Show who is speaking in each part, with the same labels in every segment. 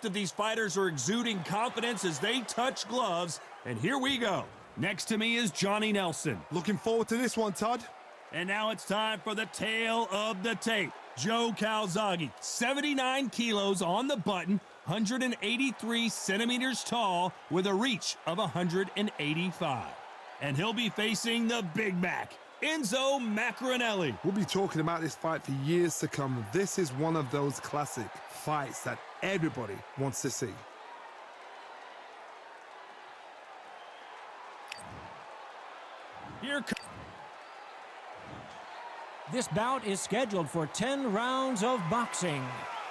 Speaker 1: that these fighters are exuding confidence as they touch gloves. And here we go. Next to me is Johnny Nelson.
Speaker 2: Looking forward to this one, Todd.
Speaker 1: And now it's time for the tale of the tape. Joe Calzaghe, 79 kilos on the button, 183 centimeters tall with a reach of 185. And he'll be facing the Big Mac, Enzo Maccarinelli.
Speaker 2: We'll be talking about this fight for years to come. This is one of those classic fights that everybody wants to see.
Speaker 1: Here comes...
Speaker 3: This bout is scheduled for 10 rounds of boxing.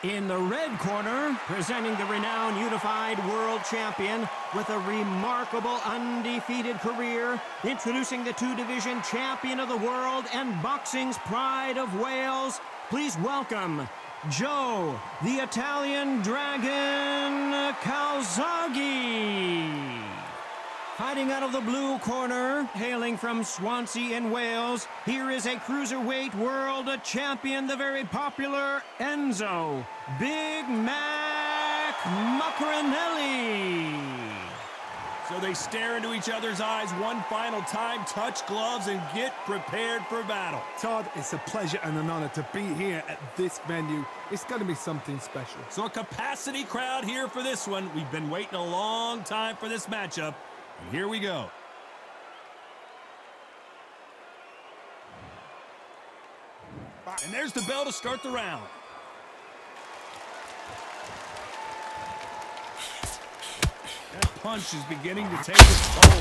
Speaker 3: In the red corner, presenting the renowned unified world champion with a remarkable undefeated career, introducing the two-division champion of the world and boxing's pride of Wales, please welcome Joe, the Italian Dragon, Calzaghe. Fighting out of the blue corner, hailing from Swansea in Wales, here is a cruiserweight world champion, the very popular Enzo, Big Mac Maccarinelli.
Speaker 1: So they stare into each other's eyes one final time, touch gloves, and get prepared for battle.
Speaker 2: Todd, it's a pleasure and an honor to be here at this venue. It's going to be something special.
Speaker 1: So a capacity crowd here for this one. We've been waiting a long time for this matchup. And here we go. And there's the bell to start the round. That punch is beginning to take its toll.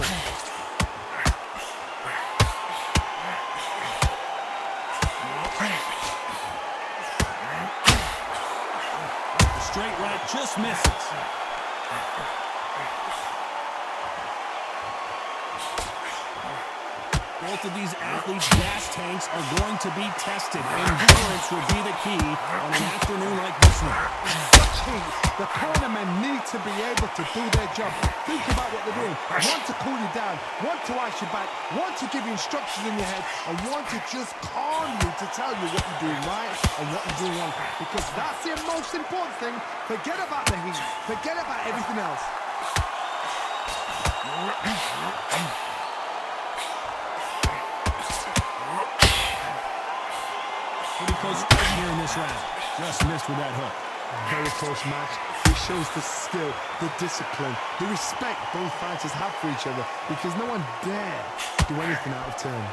Speaker 1: The straight right just misses. Both of these athletes' gas tanks are going to be tested. Endurance will be the key on an afternoon like this one.
Speaker 2: The cornermen need to be able to do their job. Think about what they're doing. One to cool you down, one to ice your back, one to give you instructions in your head, and one to just calm you to tell you what you're doing right and what you're doing wrong. Because that's the most important thing. Forget about the heat. Forget about everything else.
Speaker 1: Pretty close fight here in this round. Just missed with that hook.
Speaker 2: Very close match. It shows the skill, the discipline, the respect both fighters have for each other, because no one dare do anything out of turn.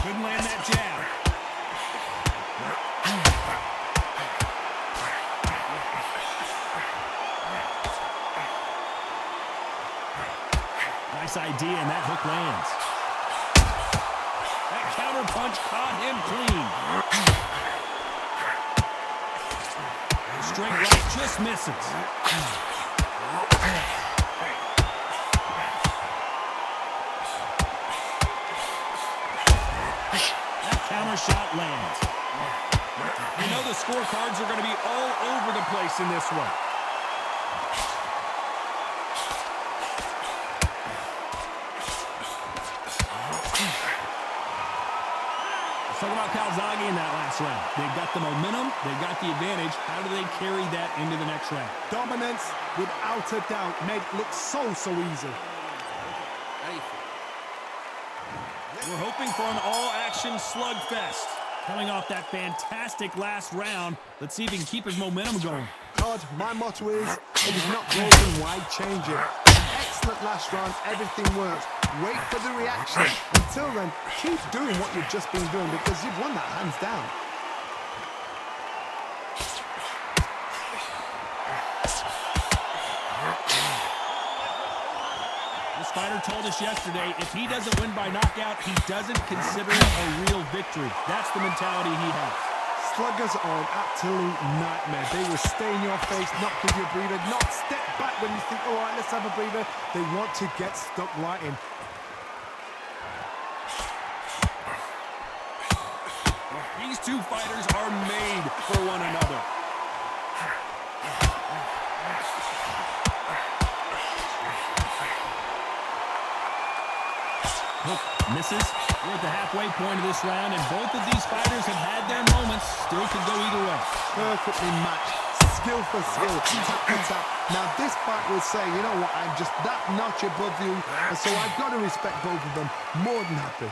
Speaker 1: Couldn't land that jab. Nice idea, and that hook lands. That counter punch caught him clean. Straight right just misses. That counter shot lands. You know the scorecards are going to be all over the place in this one. Let's talk about Calzaghe in that last round. They've got the momentum, they've got the advantage. How do they carry that into the next round?
Speaker 2: Dominance, without a doubt, made it look so easy.
Speaker 1: We're hoping for an all-action slugfest. Coming off that fantastic last round, let's see if he can keep his momentum going.
Speaker 2: Todd, my motto is, it is not broken, why change it? Excellent last round, everything works. Wait for the reaction. Until then, keep doing what you've just been doing, because you've won that hands down.
Speaker 1: This fighter told us yesterday, if he doesn't win by knockout, he doesn't consider it a real victory. That's the mentality he has.
Speaker 2: Sluggers are an absolute nightmare. They will stay in your face, not give you a breather, not step back when you think, all right, let's have a breather. They want to get stuck right in.
Speaker 1: These two fighters are made for one another. Hook. Misses. We're at the halfway point of this round, and both of these fighters have had their moments. Still could go either way.
Speaker 2: Perfectly matched. Skill for skill. Tap for tap. Now, this fight will say, you know what, I'm just that notch above you, and so I've got to respect both of them. More than happy.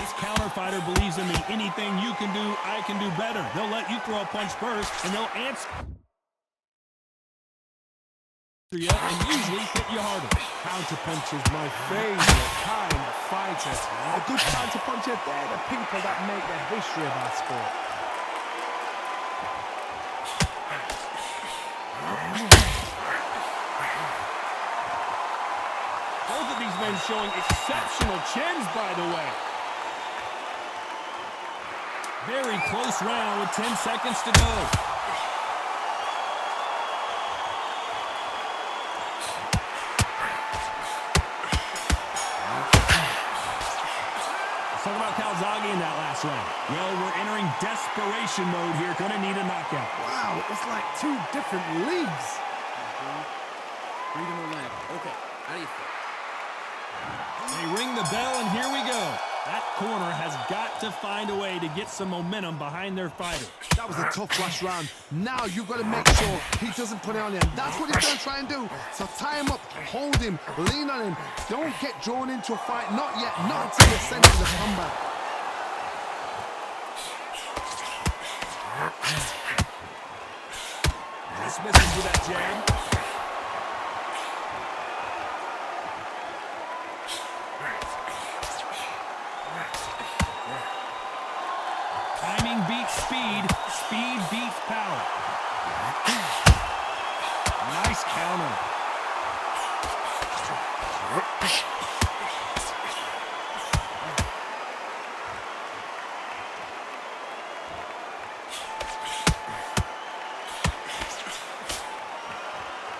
Speaker 1: This counter fighter believes in the anything you can do, I can do better. They'll let you throw a punch first, and they'll answer you and usually hit you harder.
Speaker 2: Counterpunch is my favorite kind of fighter. A good counterpuncher, they're the people that make the history of our sport.
Speaker 1: Both of these men showing exceptional chins, by the way. Very close round with 10 seconds to go. Let's talk about Calzaghe in that last round. Well, we're entering desperation mode here. Gonna need a knockout.
Speaker 2: Wow, it was like two different leagues.
Speaker 4: Reading the lamp. Okay, how do you feel?
Speaker 1: They ring the bell, and here we go. That corner has got to find a way to get some momentum behind their fighter.
Speaker 2: That was a tough last round. Now you've got to make sure he doesn't put it on him. That's what he's going to try and do. So tie him up, hold him, lean on him. Don't get drawn into a fight. Not yet. Not until the center of the combat.
Speaker 1: Just misses with that jab. Timing beats speed. Speed beats power. Nice counter.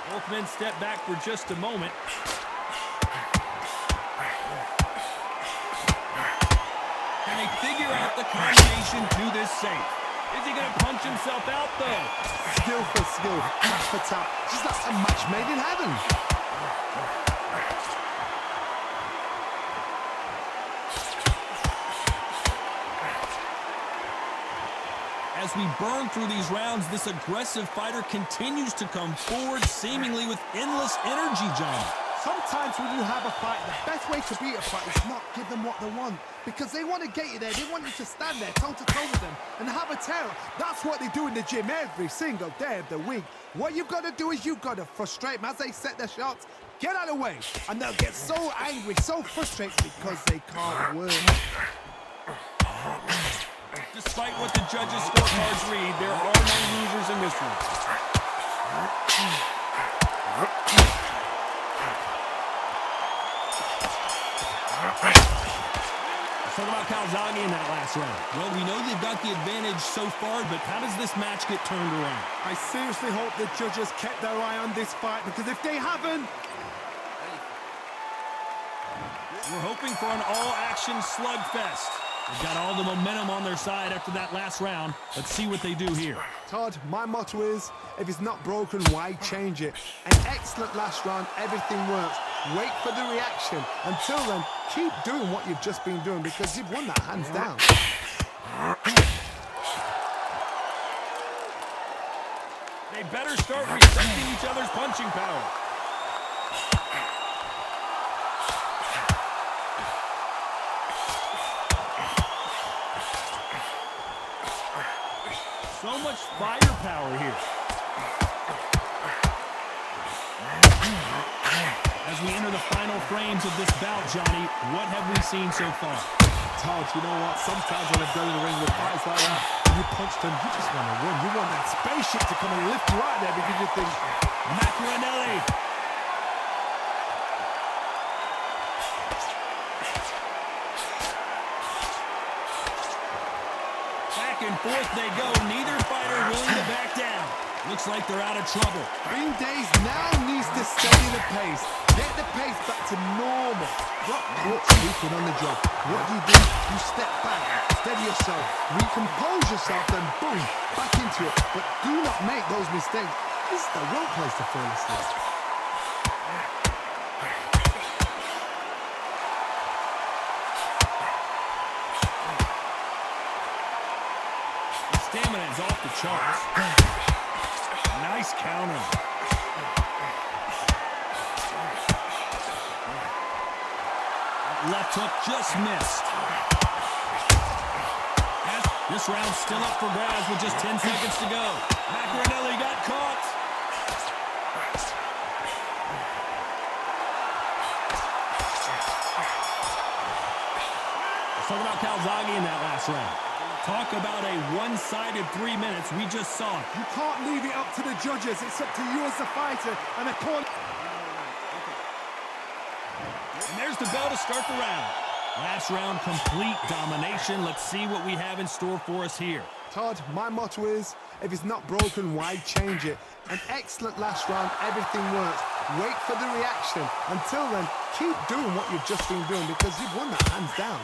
Speaker 1: Both men step back for just a moment. Can they figure out the combination to this safe? Is he going to punch himself out, though?
Speaker 2: Skill for skill, tap for tap. Just like a match made in heaven.
Speaker 1: As we burn through these rounds, this aggressive fighter continues to come forward, seemingly with endless energy, John.
Speaker 2: Sometimes when you have a fight, the best way to beat a fight is not give them what they want. Because they want to get you there. They want you to stand there toe-to-toe with them and have a terror. That's what they do in the gym every single day of the week. What you've got to do is you've got to frustrate them as they set their shots. Get out of the way. And they'll get so angry, so frustrated because they can't win.
Speaker 1: Despite what the judges' scorecards read, there are no losers in this one. Let's talk about Calzaghe in that last round. Well, we know they've got the advantage so far, but how does this match get turned around?
Speaker 2: I seriously hope the judges kept their eye on this fight, because if they haven't...
Speaker 1: We're hoping for an all-action slugfest. They've got all the momentum on their side after that last round. Let's see what they do here.
Speaker 2: Todd, my motto is, if it's not broken, why change it? An excellent last round, everything works. Wait for the reaction. Until then, keep doing what you've just been doing, because you've won that hands down.
Speaker 1: They better start respecting each other's punching power. So much firepower here. As we enter the final frames of this bout, Johnny, what have we seen so far?
Speaker 2: Todd, you know what? Sometimes when I've done in the ring with fights like that, when you punch them, you just want to win. You want that spaceship to come and lift you out there because you think...
Speaker 1: Maccarinelli. Back and forth they go. Neither fighter willing to back down. Looks like they're out of trouble.
Speaker 2: Green Days now needs to steady the pace. Get the pace back to normal. What's sleeping on the job? What do? You step back, steady yourself, recompose yourself, then boom, back into it. But do not make those mistakes. This is the wrong place to fall asleep.
Speaker 1: stamina is off the charts. Nice counter. Left hook just missed. This round's still up for grabs with just 10 seconds to go. Maccarinelli got caught. Let's talk about Calzaghe in that last round. Talk about a one-sided 3 minutes. We just saw it.
Speaker 2: You can't leave it up to the judges. It's up to you as a fighter and a corner.
Speaker 1: And there's the bell to start the round. Last round, complete domination. Let's see what we have in store for us here.
Speaker 2: Todd, my motto is, if it's not broken, why change it? An excellent last round, everything works. Wait for the reaction. Until then, keep doing what you've just been doing because you've won that hands down.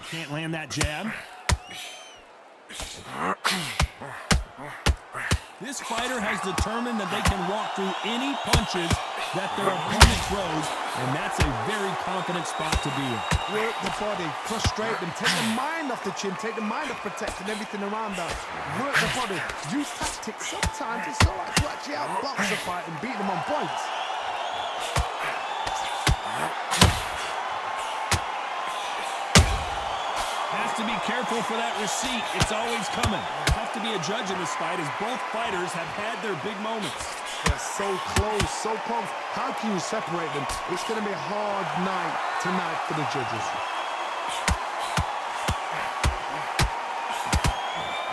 Speaker 1: Can't land that jab. This fighter has determined that they can walk through any punches that their opponent throws, and that's a very confident spot to be in.
Speaker 2: Work the body, frustrate them, take the mind off the chin, take the mind off protecting everything around that. Work the body, use tactics. Sometimes it's all right to actually outbox a fight and beat them on points.
Speaker 1: Has to be careful for that receipt. It's always coming. Tough to be a judge in this fight as both fighters have had their big moments.
Speaker 2: They're so close, so close. How can you separate them? It's going to be a hard night tonight for the judges.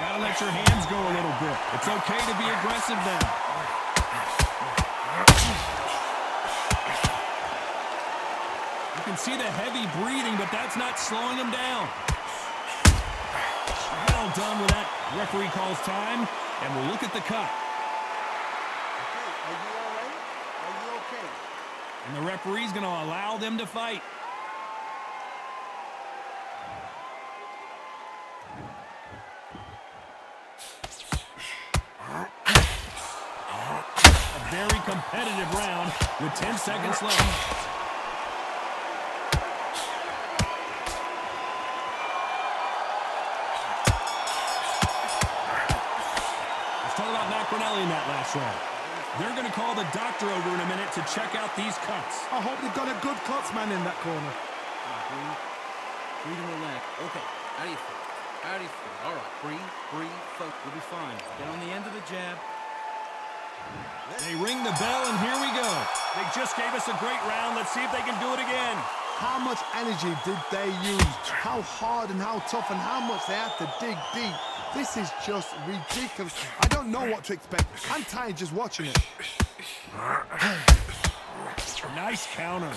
Speaker 1: Gotta let your hands go a little bit. It's okay to be aggressive then. You can see the heavy breathing, but that's not slowing him down. Well done with that. Referee calls time, and we'll look at the cut.
Speaker 2: Are you all right? Are you okay?
Speaker 1: And the referee's going to allow them to fight. A very competitive round with 10 seconds left. Maccarinelli in that last round. They're going to call the doctor over in a minute to check out these cuts.
Speaker 2: I hope they've got a good cuts man in that corner.
Speaker 4: Breathe and relax. Okay, how do you feel? How do you feel? All right, breathe, focus. We'll be fine. Get on the end of the jab.
Speaker 1: They ring the bell, and here we go. They just gave us a great round. Let's see if they can do it again.
Speaker 2: How much energy did they use? How hard and how tough and how much they had to dig deep. This is just ridiculous. I don't know what to expect. I'm tired just watching it.
Speaker 1: Nice counter.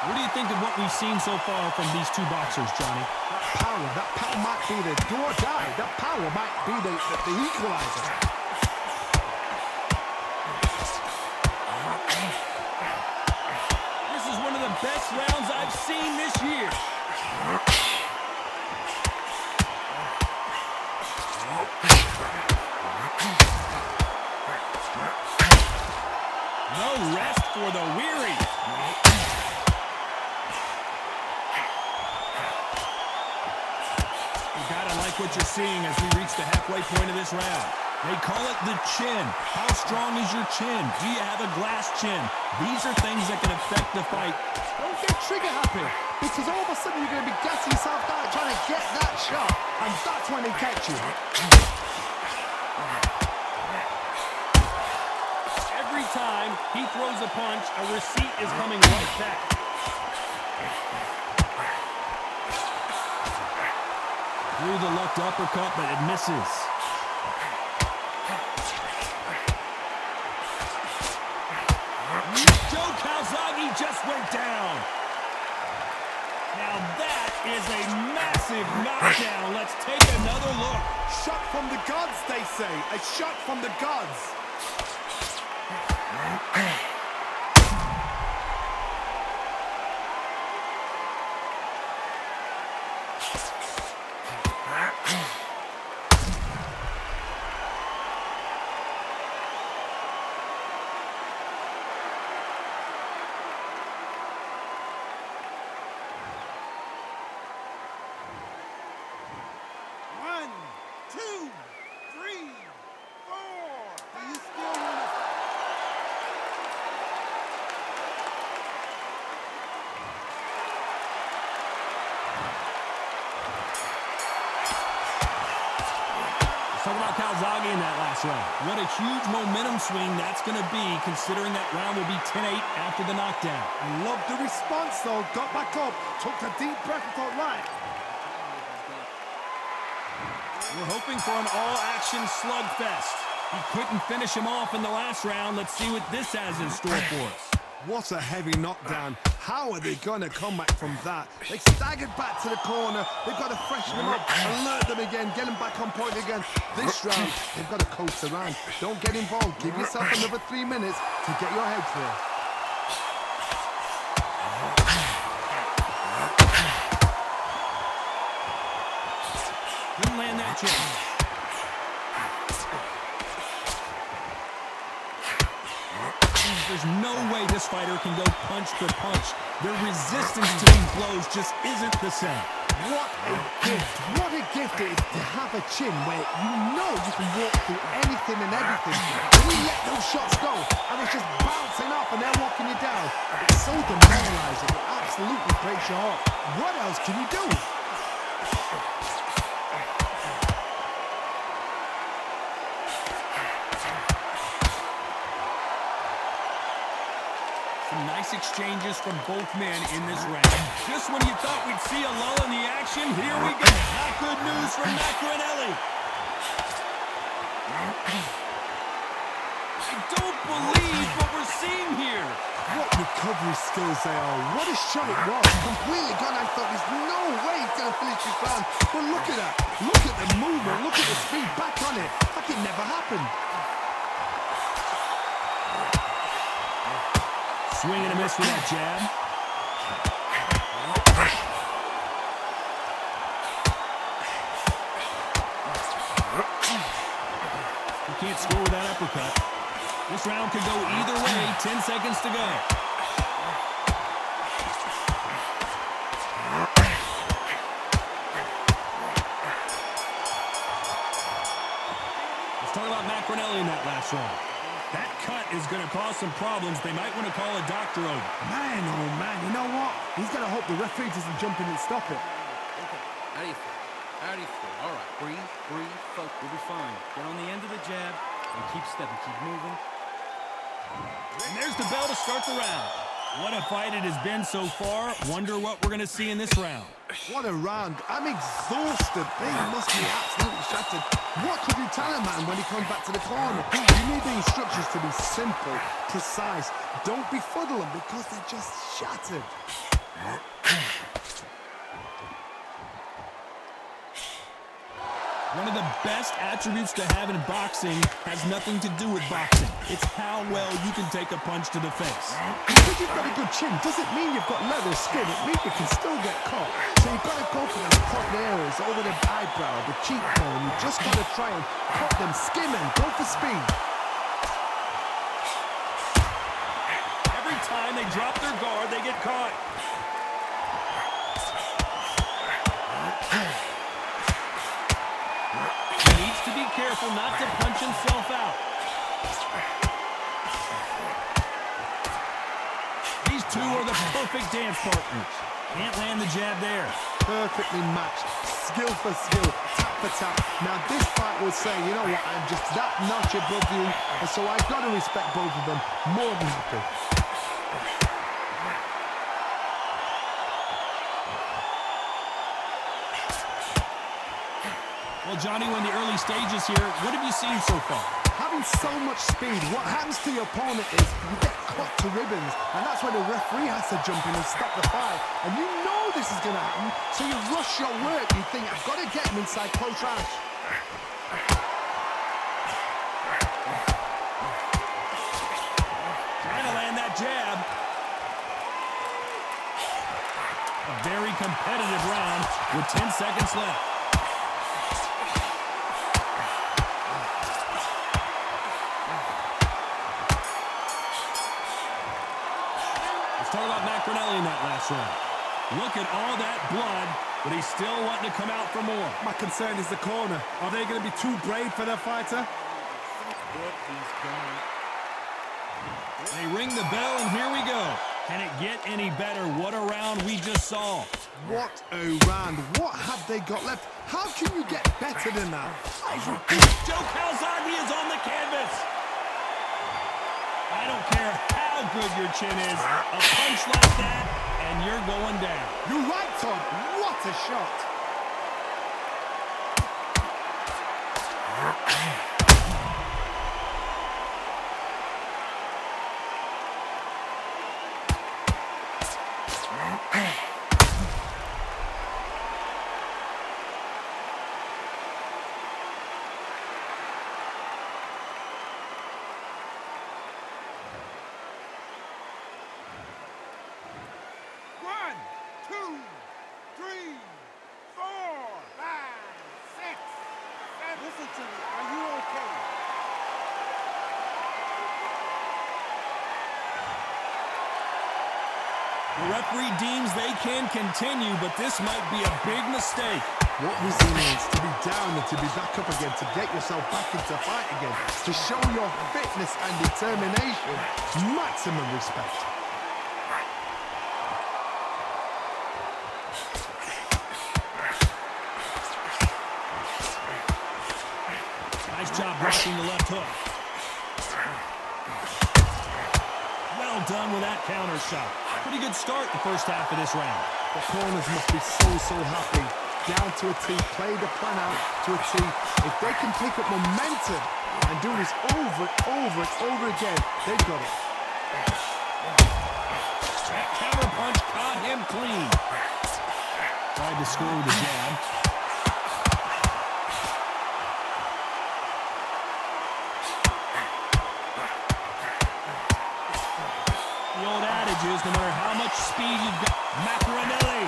Speaker 1: What do you think of what we've seen so far from these two boxers, Johnny?
Speaker 2: That power might be the do or die. That power might be the equalizer.
Speaker 1: One of the best rounds I've seen this year. No rest for the weary. You gotta like what you're seeing as we reach the halfway point of this round. They call it the chin. How strong is your chin? Do you have a glass chin? These are things that can affect the fight.
Speaker 2: Don't get trigger happy, because all of a sudden you're going to be gassing yourself out trying to get that shot, and that's when he catches you.
Speaker 1: Every time he throws a punch, a receipt is coming right back. Threw the left uppercut, but it misses. Calzaghe just went down. Now that is a massive knockdown. Let's take another look.
Speaker 2: Shot from the gods, they say. A shot from the gods.
Speaker 1: Talk about Calzaghe in that last round. What a huge momentum swing that's going to be, considering that round will be 10-8 after the knockdown.
Speaker 2: I love the response, though. Got back up, took a deep breath, and thought, right.
Speaker 1: We're hoping for an all-action slugfest. He couldn't finish him off in the last round. Let's see what this has in store for us.
Speaker 2: What a heavy knockdown. How are they going to come back from that? They staggered back to the corner. They've got to freshen them up, alert them again, get them back on point again. This round, they've got to coast around. Don't get involved. Give yourself another 3 minutes to get your head clear.
Speaker 1: Couldn't land that jab. There's no way this fighter can go punch for punch. Their resistance to these blows just isn't the same.
Speaker 2: What a gift. What a gift it is to have a chin where you know you can walk through anything and everything. When you let those shots go and it's just bouncing off and they're walking you down, it's so demoralizing. It absolutely breaks your heart. What else can you do?
Speaker 1: Nice exchanges from both men in this round. Just when you thought we'd see a lull in the action, here we go. Not good news from Maccarinelli. I don't believe what we're seeing here.
Speaker 2: What recovery skills they are. What a shot it was. Completely gone. I thought there's no way he's going to finish this round. But look at that. Look at the movement. Look at the speed. Back on it. Like it never happened.
Speaker 1: Swing and a miss for that jab. He can't score with that uppercut. This round could go either way. 10 seconds to go. Let's talk about Maccarinnelli in that last round. That cut is going to cause some problems. They might want to call a doctor over.
Speaker 2: Man, oh man, you know what? He's got to hope the referee doesn't jump in and stop it.
Speaker 4: Okay, how do you feel? How do you feel? All right, breathe, focus. We'll be fine. Get on the end of the jab and keep stepping, keep moving.
Speaker 1: And there's the bell to start the round. What a fight it has been so far. Wonder what we're going to see in this round.
Speaker 2: What a round. I'm exhausted. They must be absolutely shattered. What could you tell a man when he comes back to the corner? You need the instructions to be simple, precise. Don't befuddle them because they're just shattered.
Speaker 1: One of the best attributes to have in boxing has nothing to do with boxing. It's how well you can take a punch to the face.
Speaker 2: Because you've got a good chin doesn't mean you've got leather skin. It means you can still get caught. So you've got to go for those cut areas over the eyebrow, the cheekbone. You've just got to try and cut them, skim them, go for speed.
Speaker 1: Every time they drop their guard, they get caught. To be careful not to punch himself out. These two are the perfect dance partners. Can't land the jab there.
Speaker 2: Perfectly matched. Skill for skill. Tap for tap. Now this fight will say, you know what, I'm just that notch above you. And so I've got to respect both of them. More than happy.
Speaker 1: Well, Johnny, we're in the early stages here. What have you seen so far?
Speaker 2: Having so much speed, what happens to your opponent is you get cut to ribbons, and that's where the referee has to jump in and stop the fight. And you know this is going to happen, so you rush your work. You think, I've got to get him inside close range.
Speaker 1: Trying to land that jab. A very competitive round with 10 seconds left. Talk about Maccarinnelli in that last round. Look at all that blood, but he's still wanting to come out for more.
Speaker 2: My concern is the corner. Are they going to be too brave for their fighter?
Speaker 1: They ring the bell, and here we go. Can it get any better? What a round we just saw.
Speaker 2: What a round. What have they got left? How can you get better than that?
Speaker 1: Joe Calzaghe is on the canvas. I don't care how good your chin is. A punch like that, and you're going down.
Speaker 2: You're right, Todd. What a shot.
Speaker 5: Listen to me. Are you okay?
Speaker 1: The referee deems they can continue, but this might be a big mistake.
Speaker 2: What resilience to be down and to be back up again, to get yourself back into fight again, to show your fitness and determination. Maximum respect.
Speaker 1: Nice job blocking the left hook. Well done with that counter shot. Pretty good start the first half of this round.
Speaker 2: The corners must be so happy. Down to a T, play the plan out to a T. If they can pick up momentum and do this over and over again, they've got it.
Speaker 1: That counter punch caught him clean. Tried to score with a jab. The old adage is no matter how much speed you've got. Maccarinelli.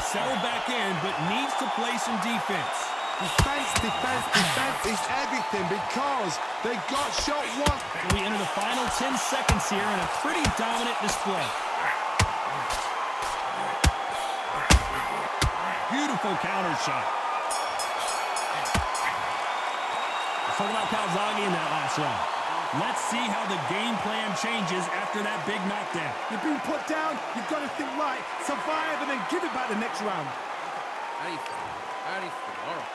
Speaker 1: Settle back in, but needs to play some defense.
Speaker 2: Defense is everything because they got shot one.
Speaker 1: We enter the final 10 seconds here in a pretty dominant display. Beautiful counter shot. Let's talk about Calzaghe in that last round. Let's see how the game plan changes after that big knockdown.
Speaker 2: You've been put down, you've got to think right, survive and then give it back the next round.
Speaker 4: How do you feel? How do you feel? All right.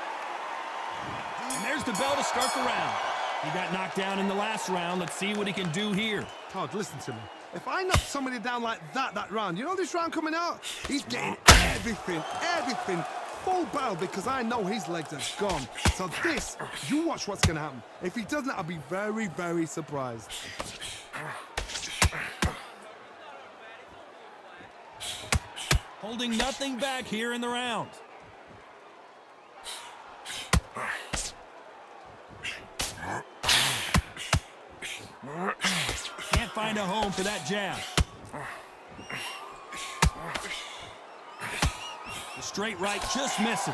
Speaker 1: And there's the bell to start the round. He got knocked down in the last round. Let's see what he can do here.
Speaker 2: Todd, listen to me. If I knock somebody down like that round, you know this round coming out? He's getting everything, full barrel because I know his legs are gone. So this, you watch what's going to happen. If he doesn't, I'll be very surprised.
Speaker 1: Holding nothing back here in the round. Can't find a home for that jab. The straight right just misses.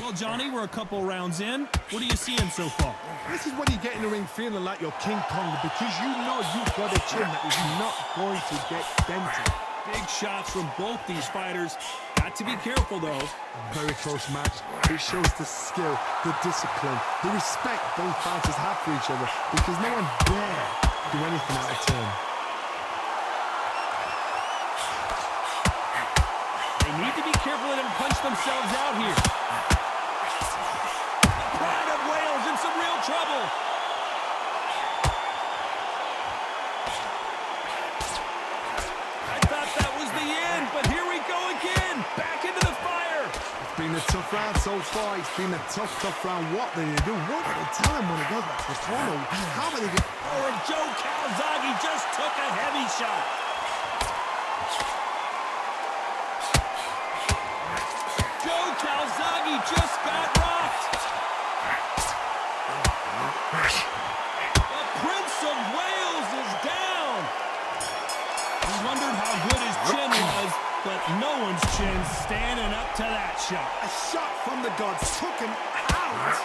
Speaker 1: Well, Johnny, we're a couple rounds in. What are you seeing so far?
Speaker 2: This is when you get in the ring feeling like you're King Kong because you know you've got a chin that is not going to get dented.
Speaker 1: Big shots from both these fighters. Got to be careful, though.
Speaker 2: Very close match. It shows the skill, the discipline, the respect both fighters have for each other because no one dare do anything out of turn.
Speaker 1: They need to be careful they don't punch themselves out here. The Pride of Wales in some real trouble. I thought that was the end, but here we go again. Back into the fire.
Speaker 2: It's been a tough round so far. It's been a tough round. What do they do? What do they tell him when he goes back to the corner? How are they going?
Speaker 1: Oh, and Joe Calzaghe just took a heavy shot. Joe Calzaghe just got rocked. The Prince of Wales is down. We wondered how good his chin was, but no one's chin standing up to that shot.
Speaker 2: A shot from the gods took him out.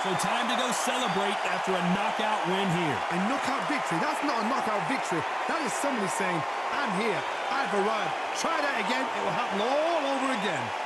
Speaker 1: So time to go celebrate after a knockout win here.
Speaker 2: A knockout victory? That's not a knockout victory. That is somebody saying, I'm here, I've arrived. Try that again, it will happen all over again.